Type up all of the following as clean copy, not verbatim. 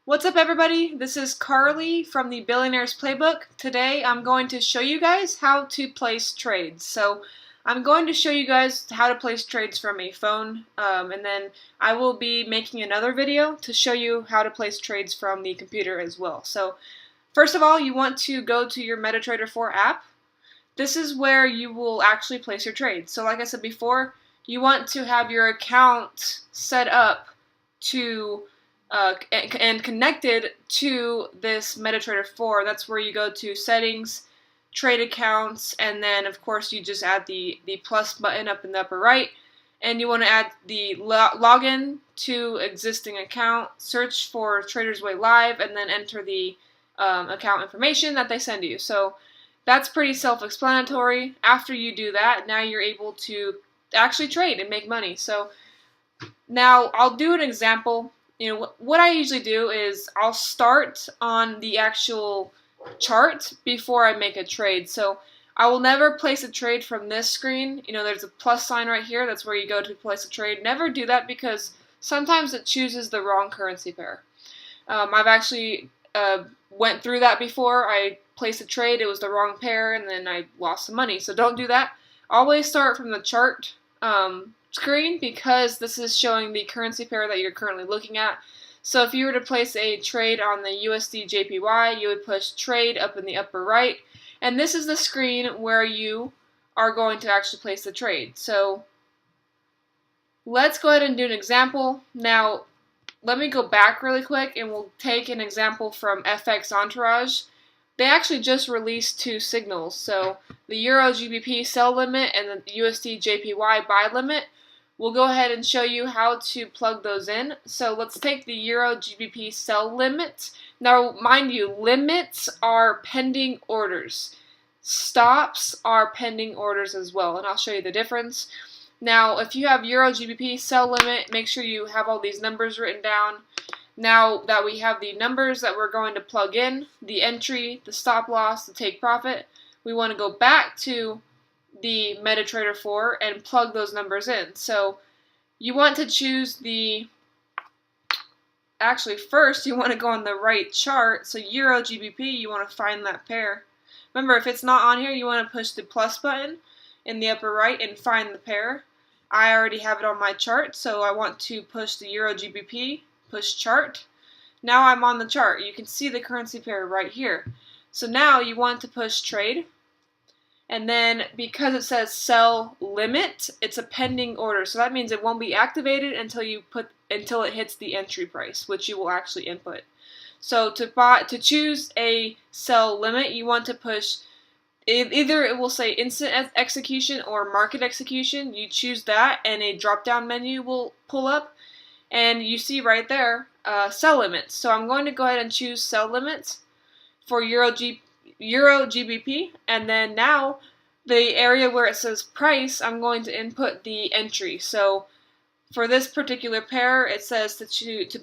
What's up, everybody? This is Carly from the Billionaire's Playbook. Today I'm going to show you guys how to place trades. So I'm going to show you guys how to place trades from a phone, and then I will be making another video to show you how to place trades from the computer as well. So first of all, you want to go to your MetaTrader 4 app. This is where you will actually place your trades. So like I said before, you want to have your account set up to and connected to this MetaTrader 4. That's where you go to settings, trade accounts, and then of course you just add the plus button up in the upper right, and you want to add the login to existing account, search for Traders Way Live, and then enter the account information that they send you. So that's pretty self-explanatory. After you do that, now you're able to actually trade and make money. So now I'll do an example. What I usually do is I'll start on the actual chart before I make a trade. So I will never place a trade from this screen. There's a plus sign right here. That's where you go to place a trade. Never do that because sometimes it chooses the wrong currency pair. I've actually went through that before. I placed a trade, it was the wrong pair, and then I lost some money. So don't do that. Always start from the chart screen because this is showing the currency pair that you're currently looking at. So if you were to place a trade on the USD JPY, you would push trade up in the upper right, and this is the screen where you are going to actually place the trade. So let's go ahead and do an example. Now let me go back really quick and we'll take an example from FX Entourage. They actually just released two signals, so the Euro GBP sell limit and the USD JPY buy limit. We'll go ahead and show you how to plug those in. So let's take the Euro GBP sell limit. Now mind you, limits are pending orders. Stops are pending orders as well, and I'll show you the difference. Now if you have Euro GBP sell limit, make sure you have all these numbers written down. Now that we have the numbers that we're going to plug in, the entry, the stop loss, the take profit, we want to go back to the MetaTrader 4 and plug those numbers in. So you want to choose actually first you want to go on the right chart. So Euro GBP, you want to find that pair. Remember, if it's not on here, you want to push the plus button in the upper right and find the pair. I already have it on my chart, so I want to push the Euro GBP, push chart. Now I'm on the chart. You can see the currency pair right here. So now you want to push trade, and then because it says sell limit, it's a pending order. So that means it won't be activated until it hits the entry price, which you will actually input. So to choose a sell limit, you want to push either it will say instant execution or market execution. You choose that, and a drop-down menu will pull up, and you see right there sell limits. So I'm going to go ahead and choose sell limits for Euro GBP, and then now the area where it says price, I'm going to input the entry. So for this particular pair, it says to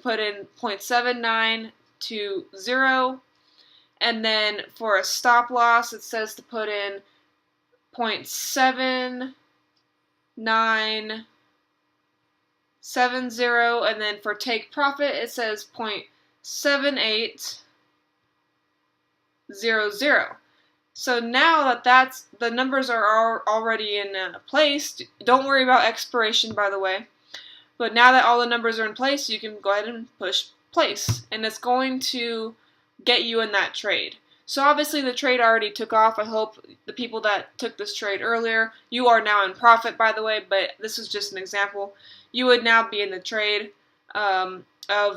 put in 0.7920, and then for a stop loss, it says to put in 0.7970, and then for take profit, it says 0.7800. So now that the numbers are already in place, don't worry about expiration, by the way. But now that all the numbers are in place, you can go ahead and push place, and it's going to get you in that trade. So obviously the trade already took off. I hope the people that took this trade earlier, you are now in profit, by the way, but this is just an example. You would now be in the trade of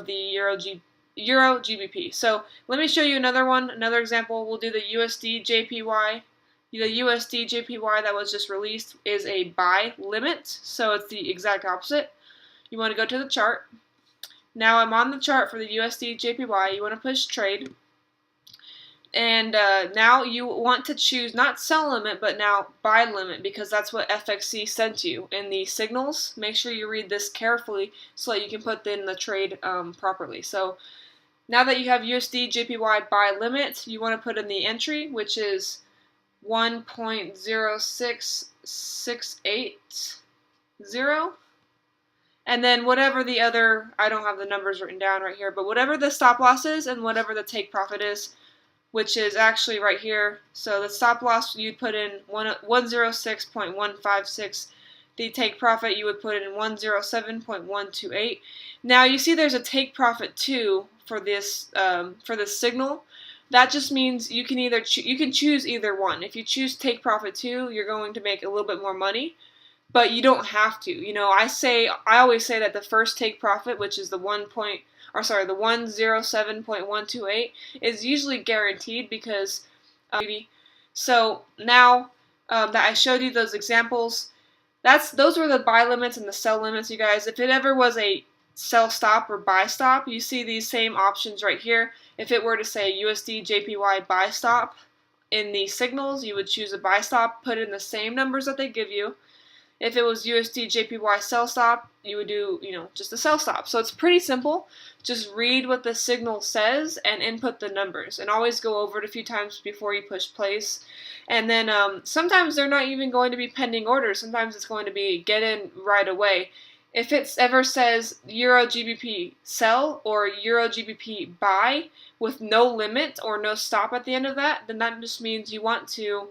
the Euro GBP. So let me show you another example. We'll do the USD JPY. The USD JPY that was just released is a buy limit, so it's the exact opposite. You want to go to the chart. Now I'm on the chart for the USD JPY. You want to push trade. And now you want to choose not sell limit, but now buy limit, because that's what FXC sent you in the signals. Make sure you read this carefully so that you can put in the trade properly. So now that you have USD JPY buy limit, you want to put in the entry, which is 1.06680. And then whatever the other, I don't have the numbers written down right here, but whatever the stop loss is and whatever the take profit is, which is actually right here. So the stop loss, you'd put in 106.156. The take profit, you would put in 107.128. Now you see there's a take profit too for this signal. That just means you can you can choose either one. If you choose take profit 2, you're going to make a little bit more money, but you don't have to. You know, I always say that the first take profit, which is the 107.128, is usually guaranteed because so now that I showed you those examples, those were the buy limits and the sell limits, you guys. If it ever was a sell stop or buy stop, you see these same options right here. If it were to say USD JPY buy stop in the signals, you would choose a buy stop, put in the same numbers that they give you. If it was USD JPY sell stop, you would do, just a sell stop. So it's pretty simple. Just read what the signal says and input the numbers. And always go over it a few times before you push place. And then sometimes they're not even going to be pending orders. Sometimes it's going to be get in right away. If it ever says Euro GBP sell or Euro GBP buy with no limit or no stop at the end of that, then that just means you want to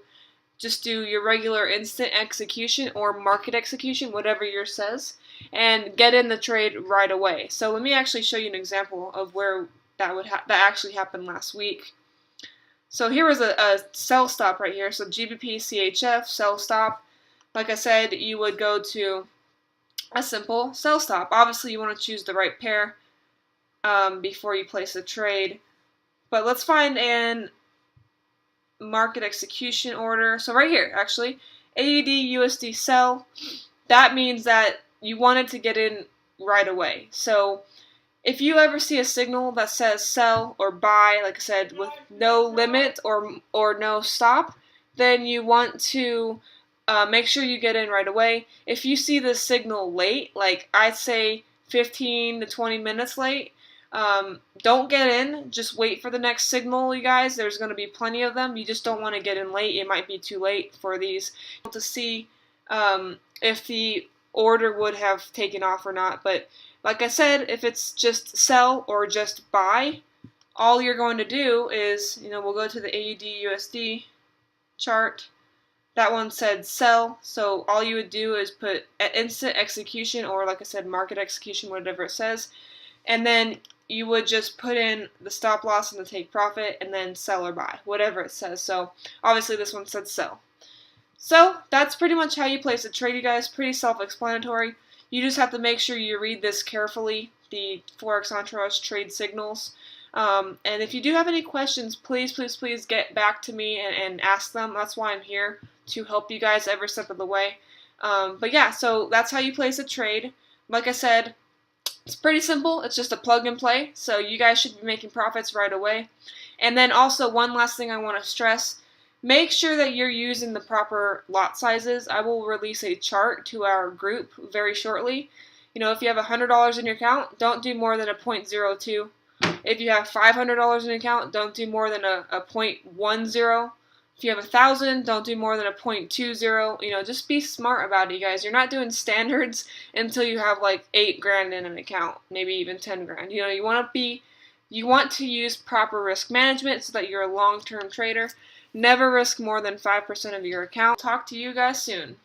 just do your regular instant execution or market execution, whatever yours says, and get in the trade right away. So let me actually show you an example of where that actually happened last week. So here was a sell stop right here. So GBP CHF sell stop. Like I said, you would go to a simple sell stop. Obviously, you want to choose the right pair before you place a trade. But let's find an market execution order. So right here, actually, AUD USD sell. That means that you wanted to get in right away. So if you ever see a signal that says sell or buy, like I said, with no limit or no stop, then you want to make sure you get in right away. If you see the signal late, like I'd say 15 to 20 minutes late, don't get in. Just wait for the next signal, you guys. There's going to be plenty of them. You just don't want to get in late. It might be too late for these to see if the order would have taken off or not. But like I said, if it's just sell or just buy, all you're going to do is, we'll go to the AUD USD chart. That one said sell, so all you would do is put instant execution or, like I said, market execution, whatever it says, and then you would just put in the stop loss and the take profit and then sell or buy, whatever it says. So obviously this one said sell. So that's pretty much how you place a trade, you guys. Pretty self-explanatory. You just have to make sure you read this carefully, the Forex Entourage trade signals. And if you do have any questions, please get back to me and ask them. That's why I'm here, to help you guys every step of the way. But yeah, so that's how you place a trade. Like I said, it's pretty simple. It's just a plug and play. So you guys should be making profits right away. And then also one last thing I want to stress. Make sure that you're using the proper lot sizes. I will release a chart to our group very shortly. If you have $100 in your account, don't do more than a 0.02. If you have $500 in your account, don't do more than a 0.10. If you have 1,000, don't do more than a 0.20. Just be smart about it, you guys. You're not doing standards until you have like 8 grand in an account, maybe even 10 grand. You want to use proper risk management so that you're a long-term trader. Never risk more than 5% of your account. Talk to you guys soon.